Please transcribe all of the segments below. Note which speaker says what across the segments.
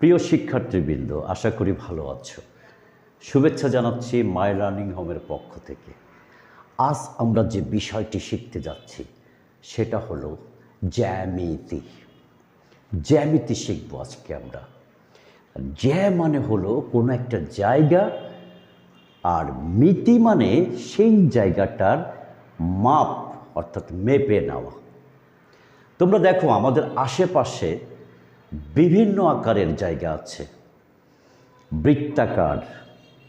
Speaker 1: প্রিয় শিক্ষার্থীবৃন্দ, আশা করি ভালো আছো। শুভেচ্ছা জানাচ্ছি মাই লার্নিং হোমের পক্ষ থেকে। আজ আমরা যে বিষয়টি শিখতে যাচ্ছি সেটা হলো জ্যামিতি। জ্যামিতি শিখব আজকে আমরা। মানে হলো কোনো একটা জায়গা, আর মিতি মানে সেই জায়গাটার মাপ, অর্থাৎ মেপে নেওয়া। তোমরা দেখো আমাদের আশেপাশে বিভিন্ন আকারের জায়গা আছে। বৃত্তাকার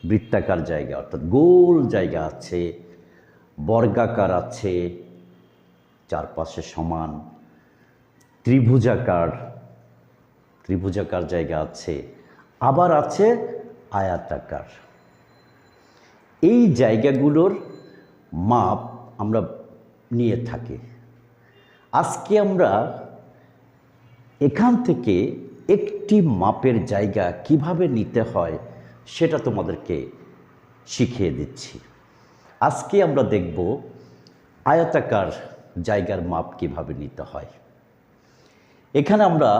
Speaker 1: বৃত্তাকার জায়গা অর্থাৎ গোল জায়গা আছে, বর্গাকার আছে, চারপাশে সমান, ত্রিভুজাকার ত্রিভুজাকার জায়গা আছে, আবার আছে আয়াতাকার। এই জায়গাগুলোর মাপ আমরা নিয়ে থাকি। আজকে আমরা এখান থেকে একটি মাপের জায়গা কিভাবে নিতে হয় সেটা তোমাদেরকে শিখিয়ে দিচ্ছি। আজকে আমরা দেখব আয়তাকার জায়গার মাপ কিভাবে নিতে হয়। এখানে আমরা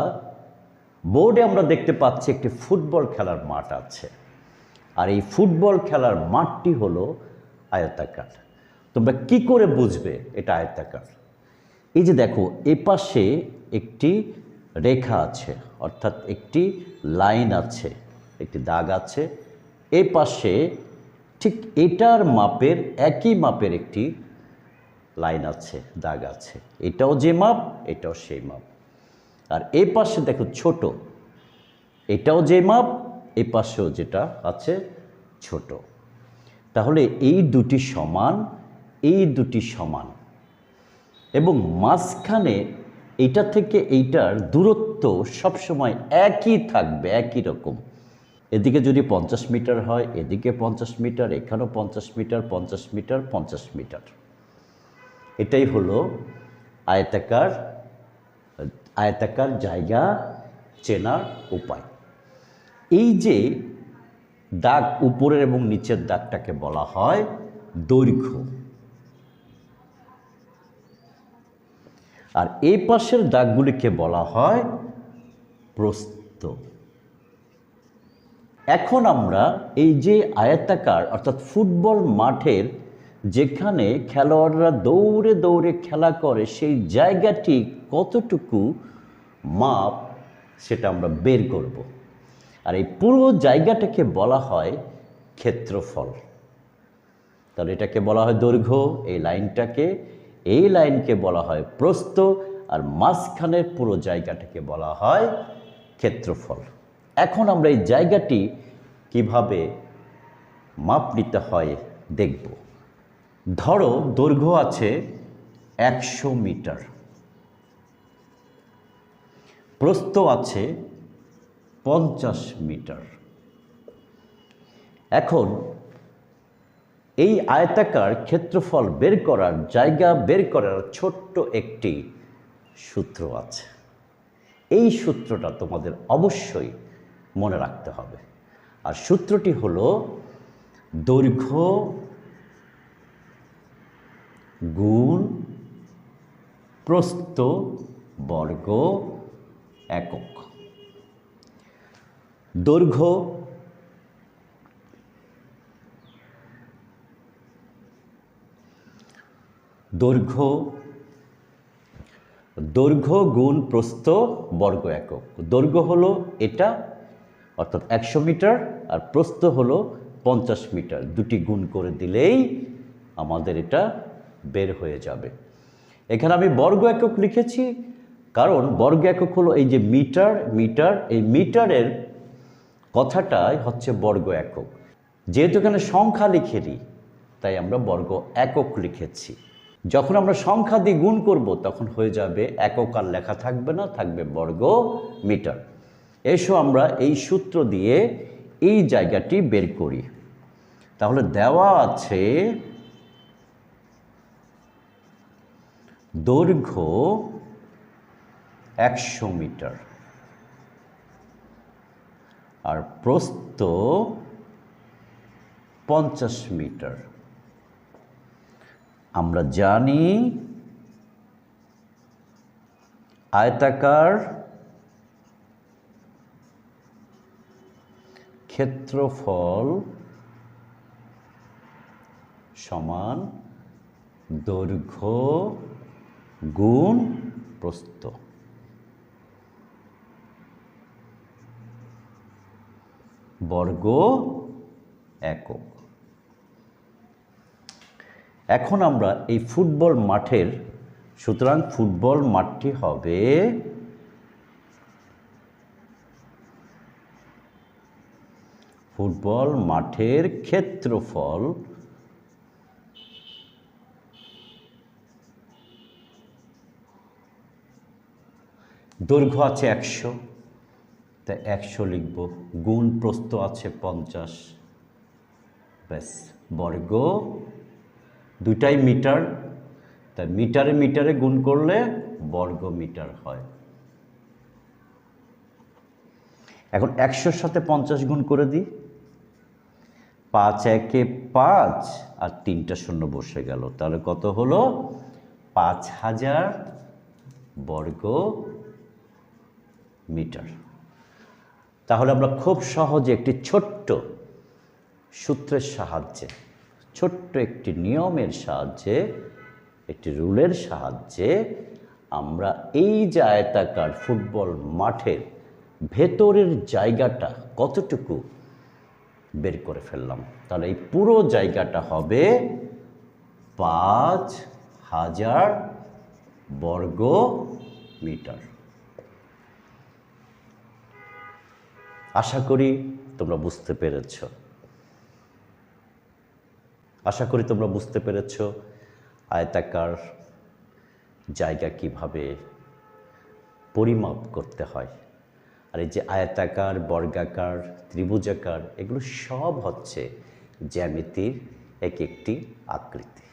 Speaker 1: বোর্ডে আমরা দেখতে পাচ্ছি একটি ফুটবল খেলার মাঠ আছে, আর এই ফুটবল খেলার মাঠটি হলো আয়তাকার। তোমরা কি করে বুঝবে এটা আয়তাকার? এই যে দেখো, এপাশে একটি রেখা আছে, অর্থাৎ একটি লাইন আছে, একটি দাগ আছে। এ পাশে ঠিক এটার মাপের একই মাপের একটি লাইন আছে, দাগ আছে। এটাও যে মাপ, এটাও সেই মাপ। আর এ পাশে দেখো ছোট, এটাও যে মাপ, এ পাশেও যেটা আছে ছোট। তাহলে এই দুটি সমান, এই দুটি সমান, এবং মাঝখানে এইটা থেকে এইটার দূরত্ব সবসময় একই থাকবে, একই রকম। এদিকে যদি 50 মিটার হয়, এদিকে 50 মিটার, এখানেও 50 মিটার, 50 মিটার, 50 মিটার। এটাই হলো আয়তাকার আয়তাকার জায়গা চেনার উপায়। এই যে দাগ, উপরের এবং নিচের দাগটাকে বলা হয় দৈর্ঘ্য, আর এই পাশের দাগগুলিকে বলা হয় প্রস্থ। এখন আমরা এই যে আয়তাকার অর্থাৎ ফুটবল মাঠের যেখানে খেলোয়াড়রা দৌড়ে দৌড়ে খেলা করে, সেই জায়গাটি কতটুকু মাপ সেটা আমরা বের করব। আর এই পুরো জায়গাটাকে বলা হয় ক্ষেত্রফল। তাহলে এটাকে বলা হয় দৈর্ঘ্য, এই লাইনকে বলা হয় প্রস্থ, আর মাঝখানের পুরো জায়গাটাকে বলা হয় ক্ষেত্রফল। এখন আমরা এই জায়গাটি কিভাবে মাপ নিতে হয় দেখব। ধরো দৈর্ঘ্য আছে 100 মিটার, প্রস্থ আছে 50 মিটার। এখন এই আয়তাকার ক্ষেত্রফল বের করার, জায়গা বের করার ছোট্ট একটি সূত্র আছে। এই সূত্রটা তোমাদের অবশ্যই মনে রাখতে হবে। আর সূত্রটি হলো দৈর্ঘ্য গুণ প্রস্থ বর্গ একক। দৈর্ঘ্য গুণ প্রস্থ বর্গ একক। দৈর্ঘ্য হলো এটা, অর্থাৎ 100 মিটার, আর প্রস্থ হলো 50 মিটার। দুটি গুণ করে দিলেই আমাদের এটা বের হয়ে যাবে। এখানে আমি বর্গ একক লিখেছি, কারণ বর্গ একক হলো এই যে মিটার, এই মিটারের কথাটাই হচ্ছে বর্গ একক। যেহেতু এখানে সংখ্যা লিখিনি, তাই আমরা বর্গ একক লিখেছি। যখন আমরা সংখ্যা দিয়ে গুণ করব তখন হয়ে যাবে একক, আর লেখা থাকবে না, থাকবে বর্গ মিটার। এসো আমরা এই সূত্র দিয়ে এই জায়গাটি বের করি। তাহলে দেওয়া আছে দৈর্ঘ্য 100 মিটার আর প্রস্থ 50 মিটার। আমরা জানি আয়তাকার ক্ষেত্রফল সমান দৈর্ঘ্য গুণ প্রস্থ। বর্গ একক। এখন আমরা এই ফুটবল মাঠের, সুতরাং ফুটবল মাঠটি হবে ফুটবল মাঠের ক্ষেত্রফল দৈর্ঘ্য আছে 100, তাই 100 লিখব, গুণ প্রস্থ আছে 50, ব্যাস। বর্গ, দুটাই মিটার, তাই মিটারে মিটারে গুণ করলে বর্গ মিটার হয়। এখন 100-র সাথে 50 গুণ করে দিই, 5 একে 5 আর 3টা শূন্য বসে গেল, তাহলে কত হলো? 5000 বর্গ মিটার। তাহলে আমরা খুব সহজে একটি ছোট্ট সূত্রের সাহায্যে, ছোট্ট একটি নিয়মের সাহায্যে, একটি রুলের সাহায্যে আমরা এই যে আয়তাকার ফুটবল মাঠের ভেতরের জায়গাটা কতটুকু বের করে ফেললাম। তাহলে এই পুরো জায়গাটা হবে 5000 বর্গ মিটার। আশা করি তোমরা বুঝতে পেরেছ। আশা করি তোমরা বুঝতে পেরেছ আয়তাকার জায়গা কিভাবে পরিমাপ করতে হয়। আর এই যে আয়তাকার, বর্গাকার, ত্রিভুজাকার, এগুলো সব হচ্ছে জ্যামিতির এক একটি আকৃতি।